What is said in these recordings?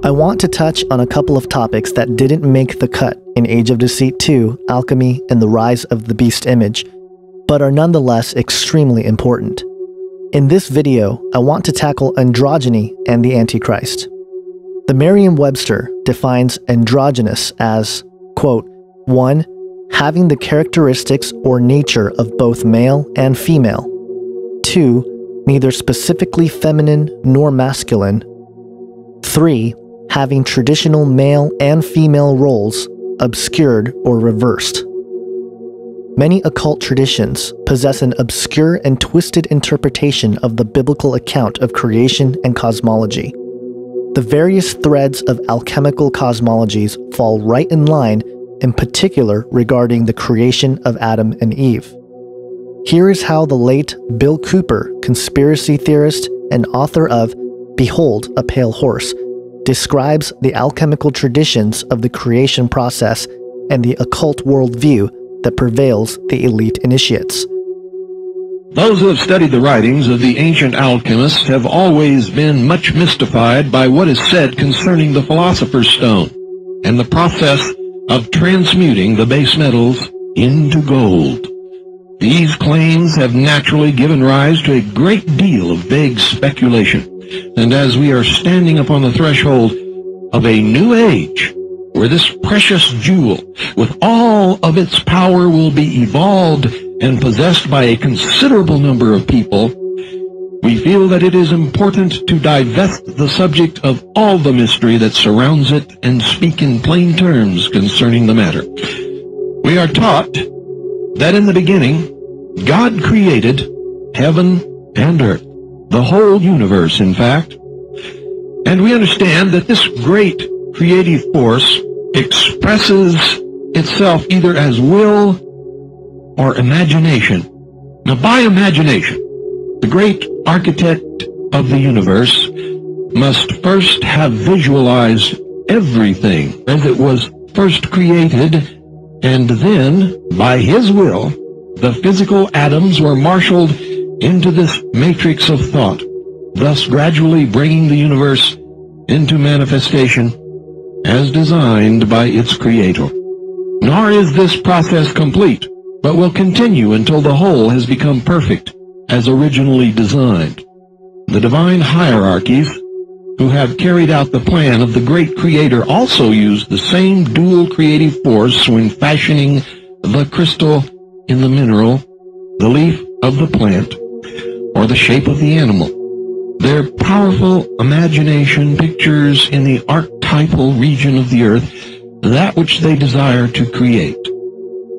I want to touch on a couple of topics that didn't make the cut in Age of Deceit 2, Alchemy, and the Rise of the Beast Image, but are nonetheless extremely important. In this video, I want to tackle androgyny and the Antichrist. The Merriam-Webster defines androgynous as, quote, 1. Having the characteristics or nature of both male and female. 2. Neither specifically feminine nor masculine. 3. Having traditional male and female roles obscured or reversed. Many occult traditions possess an obscure and twisted interpretation of the biblical account of creation and cosmology. The various threads of alchemical cosmologies fall right in line, in particular regarding the creation of Adam and Eve. Here is how the late Bill Cooper, conspiracy theorist and author of Behold a Pale Horse, describes the alchemical traditions of the creation process and the occult worldview that prevails the elite initiates. Those who have studied the writings of the ancient alchemists have always been much mystified by what is said concerning the Philosopher's Stone and the process of transmuting the base metals into gold. These claims have naturally given rise to a great deal of vague speculation, and as we are standing upon the threshold of a new age, where this precious jewel, with all of its power, will be evolved and possessed by a considerable number of people, we feel that it is important to divest the subject of all the mystery that surrounds it and speak in plain terms concerning the matter. We are taught that in the beginning, God created heaven and earth, the whole universe, in fact, and we understand that this great creative force expresses itself either as will or imagination. Now, by imagination, the great architect of the universe must first have visualized everything as it was first created, and then, by his will, the physical atoms were marshaled into this matrix of thought, thus gradually bringing the universe into manifestation as designed by its creator. Nor is this process complete, but will continue until the whole has become perfect as originally designed. The divine hierarchies who have carried out the plan of the great creator also used the same dual creative force when fashioning the crystal in the mineral, the leaf of the plant, or the shape of the animal. Their powerful imagination pictures in the archetypal region of the earth that which they desire to create,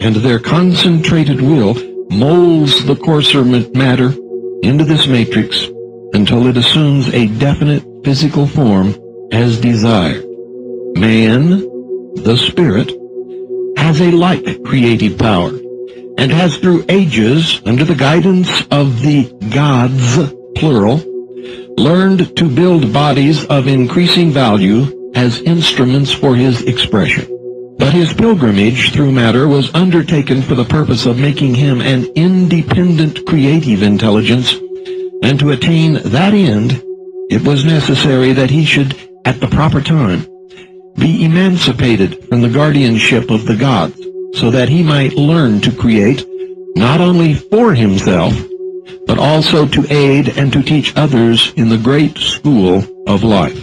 and their concentrated will molds the coarser matter into this matrix until it assumes a definite physical form as desired. Man, the spirit, has a like creative power, and has through ages, under the guidance of the gods, plural, learned to build bodies of increasing value as instruments for his expression. But his pilgrimage through matter was undertaken for the purpose of making him an independent creative intelligence, and to attain that end, it was necessary that he should, at the proper time, be emancipated from the guardianship of the gods, so that he might learn to create not only for himself, but also to aid and to teach others in the great school of life.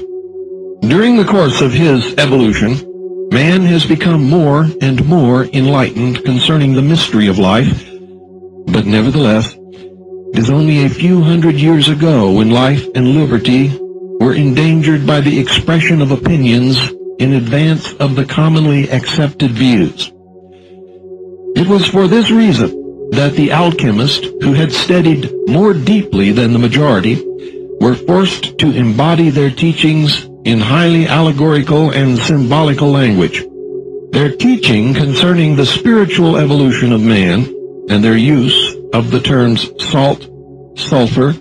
During the course of his evolution, man has become more and more enlightened concerning the mystery of life, but nevertheless, it is only a few hundred years ago when life and liberty were endangered by the expression of opinions in advance of the commonly accepted views. It was for this reason that the alchemists, who had studied more deeply than the majority, were forced to embody their teachings in highly allegorical and symbolical language. Their teaching concerning the spiritual evolution of man, and their use of the terms salt, sulfur,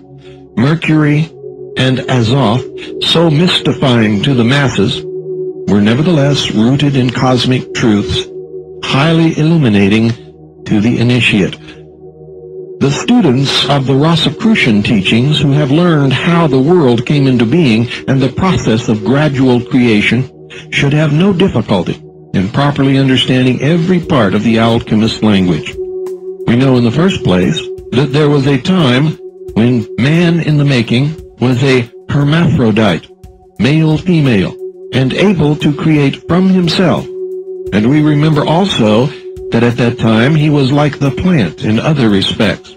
mercury, and azoth, so mystifying to the masses, were nevertheless rooted in cosmic truths, highly illuminating to the initiate. The students of the Rosicrucian teachings who have learned how the world came into being and the process of gradual creation should have no difficulty in properly understanding every part of the alchemist's language. We know in the first place that there was a time when man in the making was a hermaphrodite, male-female, and able to create from himself. And we remember also that at that time he was like the plant in other respects.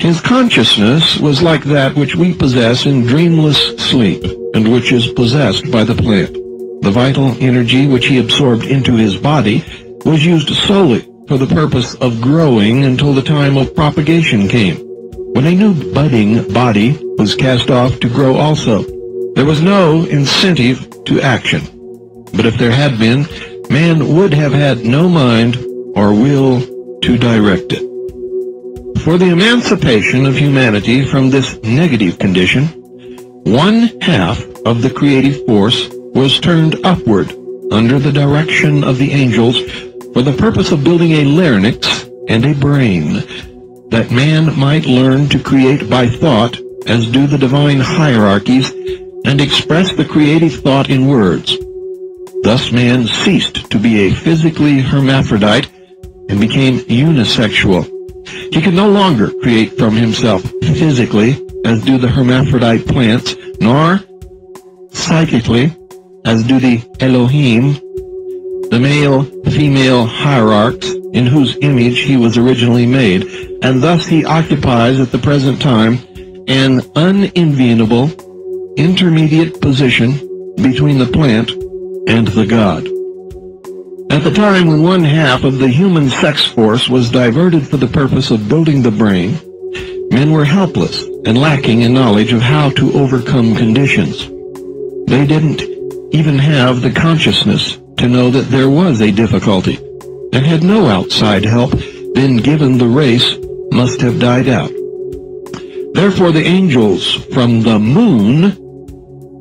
His consciousness was like that which we possess in dreamless sleep, and which is possessed by the plant. The vital energy which he absorbed into his body was used solely for the purpose of growing until the time of propagation came, when a new budding body was cast off to grow also. There was no incentive to action, but if there had been, man would have had no mind or will to direct it. For the emancipation of humanity from this negative condition, one half of the creative force was turned upward under the direction of the angels for the purpose of building a larynx and a brain, that man might learn to create by thought as do the divine hierarchies and express the creative thought in words. Thus man ceased to be a physically hermaphrodite and became unisexual. He could no longer create from himself physically as do the hermaphrodite plants, nor psychically as do the Elohim, the male-female hierarchs in whose image he was originally made, and thus he occupies at the present time an unenviable intermediate position between the plant and the god. At the time when one half of the human sex force was diverted for the purpose of building the brain, men were helpless and lacking in knowledge of how to overcome conditions. They didn't even have the consciousness to know that there was a difficulty, and had no outside help been given, the race must have died out. Therefore the angels from the moon,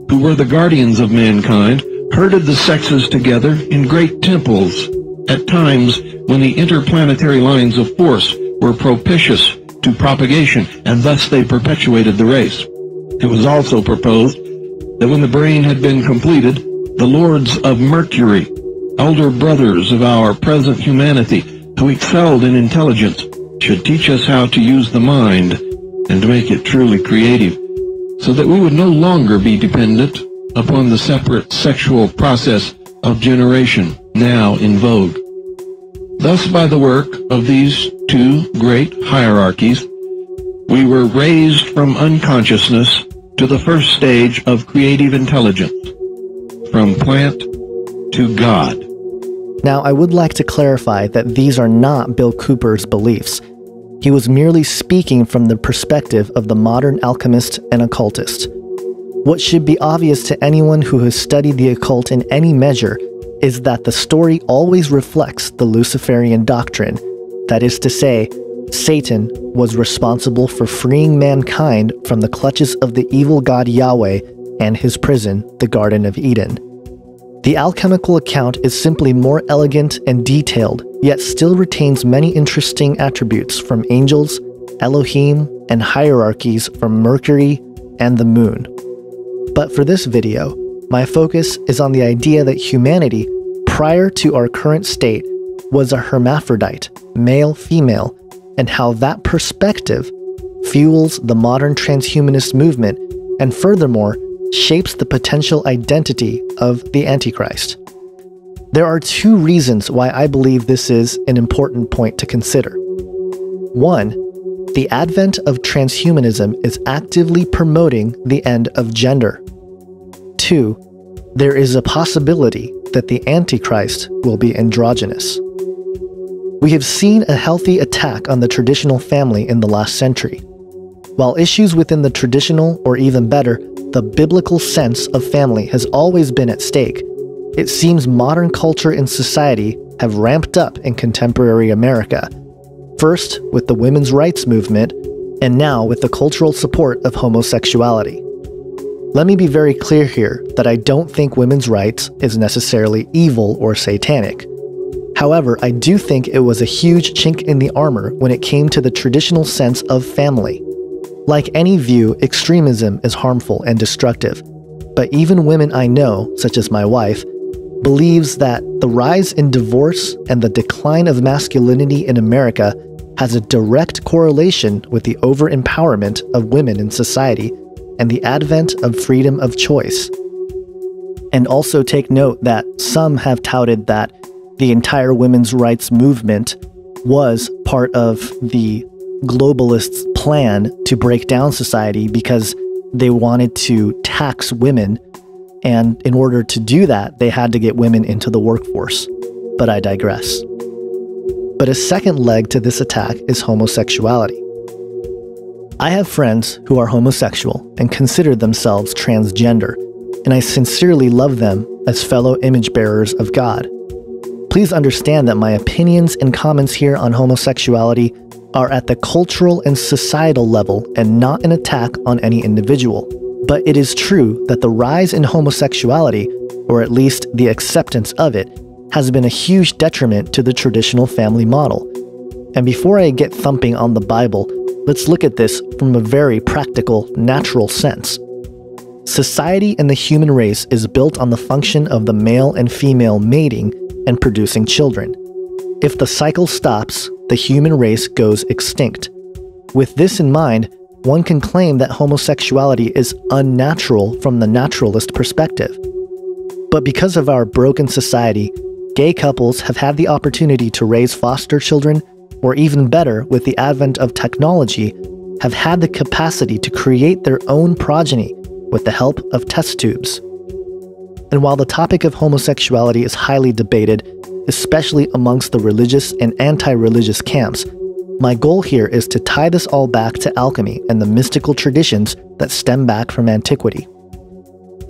who were the guardians of mankind, herded the sexes together in great temples at times when the interplanetary lines of force were propitious to propagation, and thus they perpetuated the race. It was also proposed that when the brain had been completed, the lords of Mercury, elder brothers of our present humanity, who excelled in intelligence, should teach us how to use the mind and to make it truly creative, so that we would no longer be dependent upon the separate sexual process of generation now in vogue. Thus, by the work of these two great hierarchies, we were raised from unconsciousness to the first stage of creative intelligence, from plant to God. Now, I would like to clarify that these are not Bill Cooper's beliefs. He was merely speaking from the perspective of the modern alchemist and occultist. What should be obvious to anyone who has studied the occult in any measure is that the story always reflects the Luciferian doctrine. That is to say, Satan was responsible for freeing mankind from the clutches of the evil god Yahweh and his prison, the Garden of Eden. The alchemical account is simply more elegant and detailed, yet still retains many interesting attributes from angels, Elohim, and hierarchies from Mercury and the moon. But for this video, my focus is on the idea that humanity, prior to our current state, was a hermaphrodite, male-female, and how that perspective fuels the modern transhumanist movement and furthermore shapes the potential identity of the Antichrist. There are two reasons why I believe this is an important point to consider. One, the advent of transhumanism is actively promoting the end of gender. Two, there is a possibility that the Antichrist will be androgynous. We have seen a healthy attack on the traditional family in the last century. While issues within the traditional, or even better, the biblical sense of family has always been at stake, it seems modern culture and society have ramped up in contemporary America, first with the women's rights movement, and now with the cultural support of homosexuality. Let me be very clear here that I don't think women's rights is necessarily evil or satanic. However, I do think it was a huge chink in the armor when it came to the traditional sense of family. Like any view, extremism is harmful and destructive. But even women I know, such as my wife, believes that the rise in divorce and the decline of masculinity in America has a direct correlation with the over-empowerment of women in society and the advent of freedom of choice. And also take note that some have touted that the entire women's rights movement was part of the globalists' plan to break down society because they wanted to tax women, and in order to do that, they had to get women into the workforce. But I digress. But a second leg to this attack is homosexuality. I have friends who are homosexual and consider themselves transgender, and I sincerely love them as fellow image bearers of God. Please understand that my opinions and comments here on homosexuality are at the cultural and societal level and not an attack on any individual. But it is true that the rise in homosexuality, or at least the acceptance of it, has been a huge detriment to the traditional family model. And before I get thumping on the Bible, let's look at this from a very practical, natural sense. Society and the human race is built on the function of the male and female mating and producing children. If the cycle stops, the human race goes extinct. With this in mind, one can claim that homosexuality is unnatural from the naturalist perspective. But because of our broken society, gay couples have had the opportunity to raise foster children, or even better, with the advent of technology, have had the capacity to create their own progeny with the help of test tubes. And while the topic of homosexuality is highly debated, especially amongst the religious and anti-religious camps, my goal here is to tie this all back to alchemy and the mystical traditions that stem back from antiquity.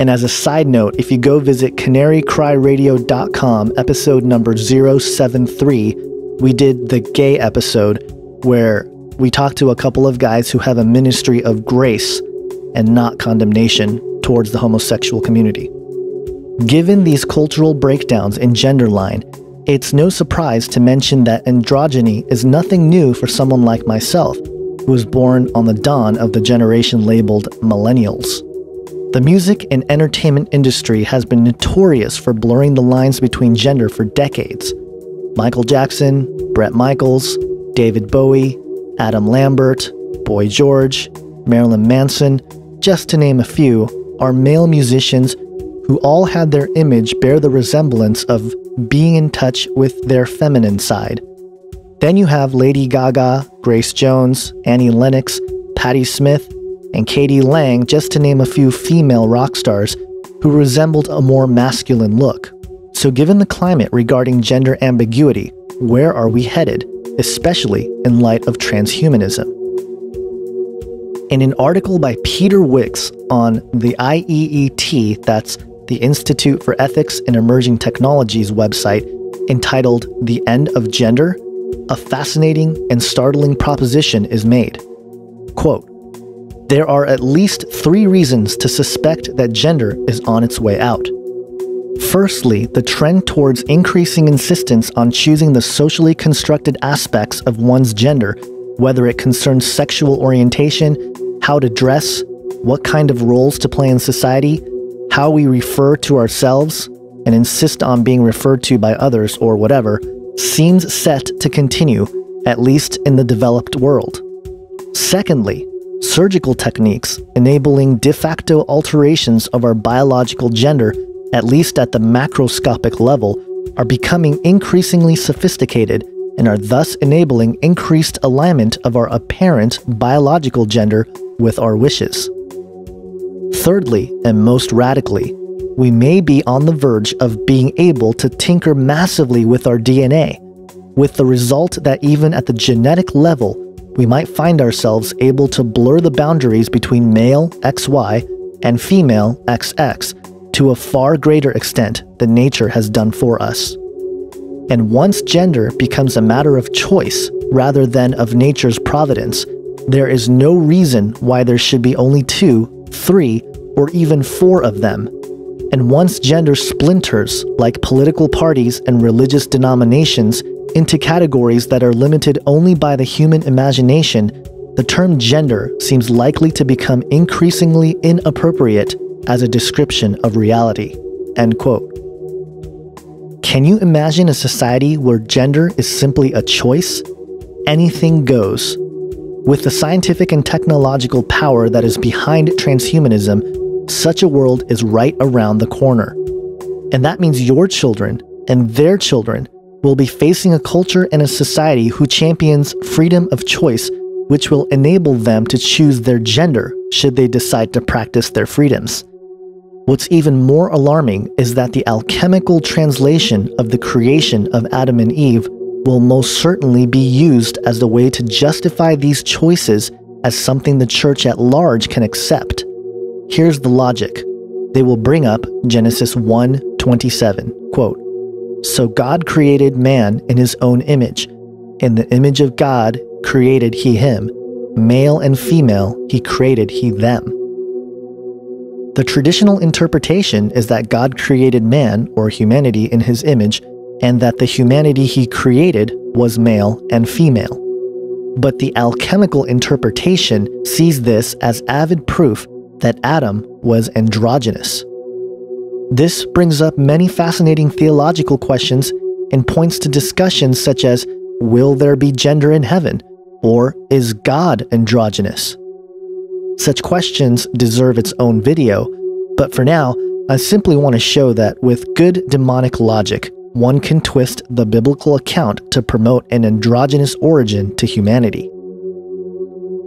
And as a side note, if you go visit canarycryradio.com, episode number 073, we did the gay episode where we talked to a couple of guys who have a ministry of grace and not condemnation towards the homosexual community. Given these cultural breakdowns in gender line, it's no surprise to mention that androgyny is nothing new for someone like myself, who was born on the dawn of the generation labeled millennials. The music and entertainment industry has been notorious for blurring the lines between gender for decades. Michael Jackson, Bret Michaels, David Bowie, Adam Lambert, Boy George, Marilyn Manson, just to name a few, are male musicians who all had their image bear the resemblance of being in touch with their feminine side. Then you have Lady Gaga, Grace Jones, Annie Lennox, Patti Smith, and Katie Lang, just to name a few female rock stars who resembled a more masculine look. So given the climate regarding gender ambiguity, where are we headed, especially in light of transhumanism? In an article by Peter Wicks on the IEET, that's the Institute for Ethics and Emerging Technologies website, entitled The End of Gender, a fascinating and startling proposition is made. Quote, "There are at least 3 reasons to suspect that gender is on its way out. Firstly, the trend towards increasing insistence on choosing the socially constructed aspects of one's gender, whether it concerns sexual orientation, how to dress, what kind of roles to play in society, how we refer to ourselves, and insist on being referred to by others or whatever, seems set to continue, at least in the developed world. Secondly, surgical techniques enabling de facto alterations of our biological gender, at least at the macroscopic level, are becoming increasingly sophisticated and are thus enabling increased alignment of our apparent biological gender with our wishes. Thirdly, and most radically, we may be on the verge of being able to tinker massively with our DNA, with the result that even at the genetic level, we might find ourselves able to blur the boundaries between male XY and female XX to a far greater extent than nature has done for us. And once gender becomes a matter of choice rather than of nature's providence, there is no reason why there should be only 2, 3, or even 4 of them. And once gender splinters, like political parties and religious denominations, into categories that are limited only by the human imagination, the term gender seems likely to become increasingly inappropriate as a description of reality." End quote. Can you imagine a society where gender is simply a choice? Anything goes. With the scientific and technological power that is behind transhumanism, such a world is right around the corner. And that means your children and their children will be facing a culture and a society who champions freedom of choice, which will enable them to choose their gender should they decide to practice their freedoms. What's even more alarming is that the alchemical translation of the creation of Adam and Eve will most certainly be used as the way to justify these choices as something the church at large can accept. Here's the logic. They will bring up Genesis 1:27, quote, "So God created man in his own image. In the image of God created he him. Male and female he created he them." The traditional interpretation is that God created man, or humanity, in his image, and that the humanity he created was male and female. But the alchemical interpretation sees this as avid proof that Adam was androgynous. This brings up many fascinating theological questions and points to discussions such as, will there be gender in heaven? Or is God androgynous? Such questions deserve its own video, but for now, I simply want to show that with good demonic logic, one can twist the biblical account to promote an androgynous origin to humanity.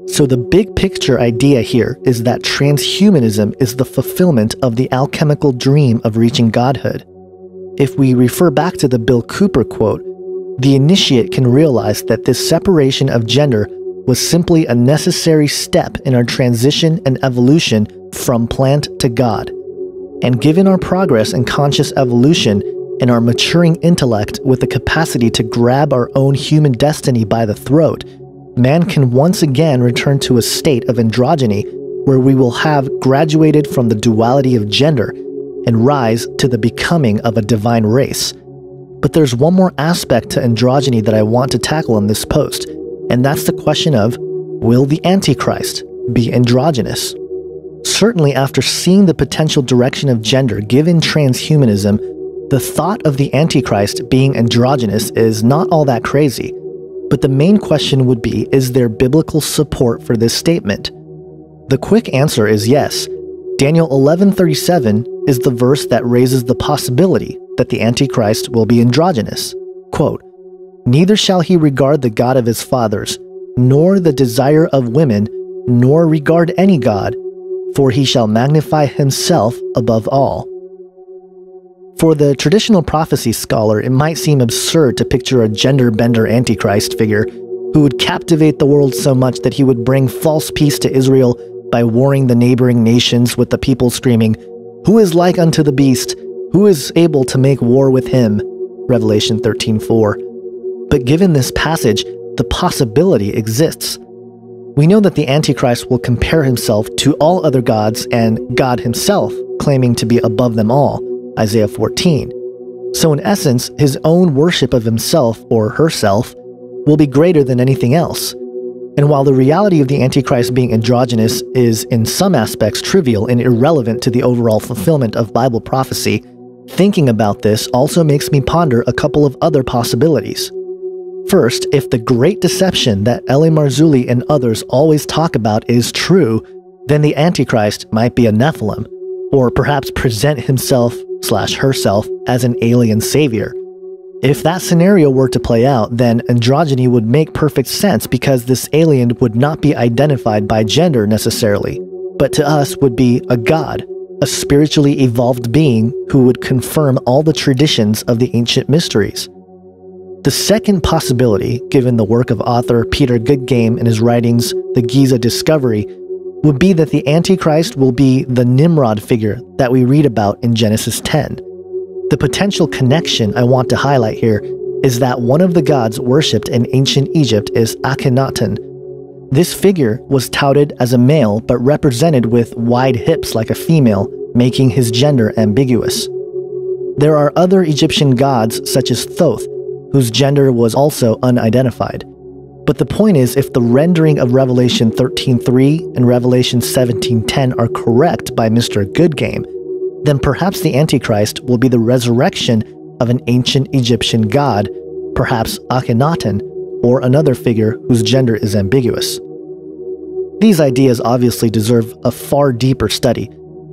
So the big picture idea here is that transhumanism is the fulfillment of the alchemical dream of reaching godhood. If we refer back to the Bill Cooper quote, the initiate can realize that this separation of gender was simply a necessary step in our transition and evolution from plant to God. And given our progress in conscious evolution and our maturing intellect with the capacity to grab our own human destiny by the throat, man can once again return to a state of androgyny where we will have graduated from the duality of gender and rise to the becoming of a divine race. But there's one more aspect to androgyny that I want to tackle in this post, and that's the question of, will the Antichrist be androgynous? Certainly after seeing the potential direction of gender given transhumanism, the thought of the Antichrist being androgynous is not all that crazy. But the main question would be, is there biblical support for this statement? The quick answer is yes. Daniel 11:37 is the verse that raises the possibility that the Antichrist will be androgynous. Quote, "Neither shall he regard the God of his fathers, nor the desire of women, nor regard any god, for he shall magnify himself above all." For the traditional prophecy scholar, it might seem absurd to picture a gender-bender Antichrist figure who would captivate the world so much that he would bring false peace to Israel by warring the neighboring nations with the people screaming, "Who is like unto the beast? Who is able to make war with him?" Revelation 13:4. But given this passage, the possibility exists. We know that the Antichrist will compare himself to all other gods and God himself, claiming to be above them all. Isaiah 14. So in essence, his own worship of himself or herself will be greater than anything else. And while the reality of the Antichrist being androgynous is in some aspects trivial and irrelevant to the overall fulfillment of Bible prophecy, thinking about this also makes me ponder a couple of other possibilities. First, if the great deception that L.A. Marzulli and others always talk about is true, then the Antichrist might be a Nephilim, or perhaps present himself/herself as an alien savior. If that scenario were to play out, then androgyny would make perfect sense because this alien would not be identified by gender necessarily, but to us would be a god, a spiritually evolved being who would confirm all the traditions of the ancient mysteries. The second possibility, given the work of author Peter Goodgame in his writings The Giza Discovery, would be that the Antichrist will be the Nimrod figure that we read about in Genesis 10. The potential connection I want to highlight here is that one of the gods worshipped in ancient Egypt is Akhenaten. This figure was touted as a male but represented with wide hips like a female, making his gender ambiguous. There are other Egyptian gods such as Thoth, whose gender was also unidentified. But the point is, if the rendering of Revelation 13:3 and Revelation 17:10 are correct by Mr. Good Game, then perhaps the Antichrist will be the resurrection of an ancient Egyptian god, perhaps Akhenaten, or another figure whose gender is ambiguous. These ideas obviously deserve a far deeper study,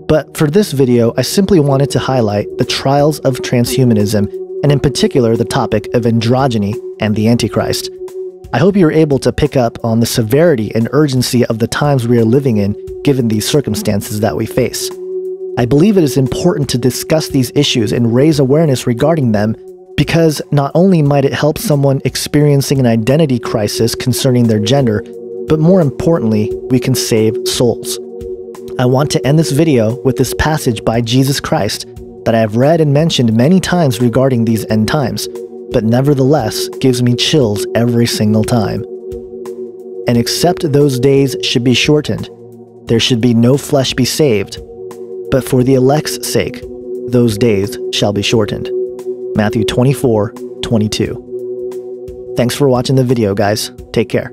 but for this video I simply wanted to highlight the trials of transhumanism, and in particular the topic of androgyny and the Antichrist. I hope you're able to pick up on the severity and urgency of the times we are living in, given these circumstances that we face. I believe it is important to discuss these issues and raise awareness regarding them, because not only might it help someone experiencing an identity crisis concerning their gender, but more importantly, we can save souls. I want to end this video with this passage by Jesus Christ that I have read and mentioned many times regarding these end times, but nevertheless gives me chills every single time. And except those days should be shortened, there should be no flesh be saved, but for the elect's sake, those days shall be shortened. Matthew 24:22. Thanks for watching the video, guys. Take care.